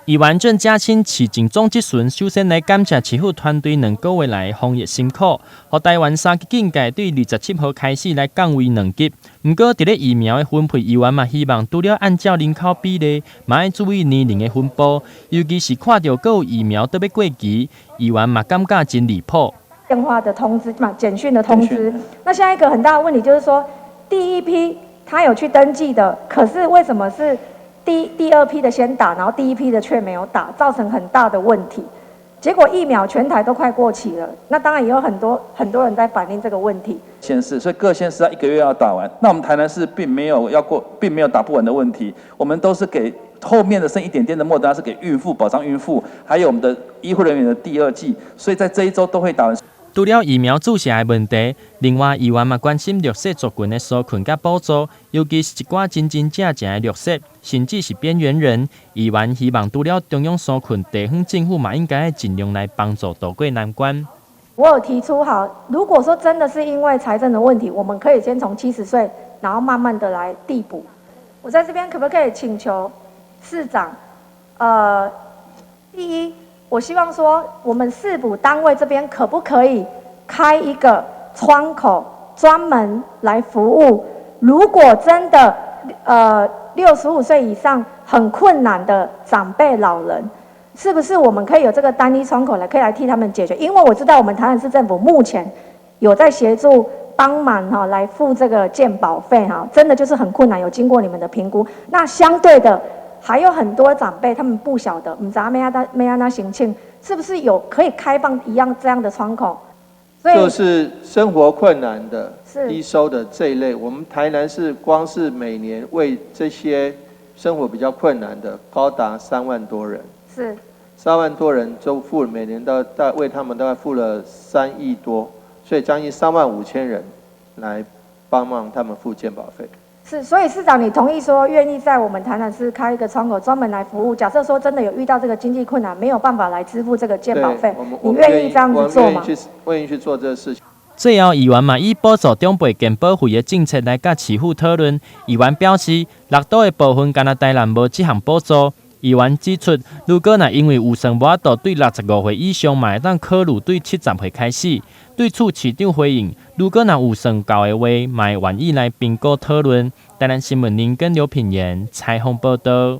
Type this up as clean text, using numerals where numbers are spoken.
议员郑家清市政总质询，首先来感谢市府团队2个月来防疫辛苦，和台湾3级警戒对27号开始来降为2级。不过，在疫苗的分配，议员嘛希望除了按照人口比例，嘛要注意年龄的分布，尤其是看到各有疫苗都要过期，议员嘛感觉真离谱。电话的通知嘛，简讯的通知。那现在一个很大的问题就是说，第一批他有去登记的，可是为什么是第二批的先打，然后第一批的却没有打，造成很大的问题。结果疫苗全台都快过期了，那当然也有很多人在反映这个问题。县市，所以各县市要1个月要打完。那我们台南市并没有打不完的问题，我们都是给后面的剩一点点的莫德纳是给孕妇保障孕妇，还有我们的医护人员的第2剂，所以在这一周都会打完。除了疫苗注射的问题，另外议员嘛关心弱势族群的纾困甲补助，尤其是一寡真正的弱势，甚至是边缘人。议员希望除了中央纾困，地方政府嘛应该尽量来帮助渡过难关。我有提出如果说真的是因为财政的问题，我们可以先从70岁，然后慢慢的来递补。我在这边可不可以请求市长，第一，我希望说，我们市府单位这边可不可以开一个窗口，专门来服务？如果真的65岁以上很困难的长辈老人，是不是我们可以有这个单一窗口可以来替他们解决？因为我知道我们台南市政府目前有在协助帮忙来付这个健保费真的就是很困难，有经过你们的评估。那相对的，还有很多长辈他们不晓得，不知道没安那行庆，是不是有可以开放这样的窗口？所以就是生活困难的、低收的这一类，我们台南市光是每年为这些生活比较困难的，高达3万多人。是3万多人就付了，每年为他们大概付了3亿多，所以将近3万5千人来帮忙他们付健保费。是，所以市长，你同意说愿意在我们台南市开一个窗口，专门来服务？假设说真的有遇到这个经济困难，没有办法来支付这个健保费，你愿意这样子做吗？我愿意去做这个事情。最后，议员嘛以补助长辈健保费的政策来甲市府讨论。议员表示，6都的部分，敢若台南无这项补助。议员指出，如果因为有算无法度对65岁以上嘛，会当考虑对70岁开始。对此，市长回应，如果有算够的话，嘛会愿意来评估讨论。台南新闻林跟刘品言采访报道。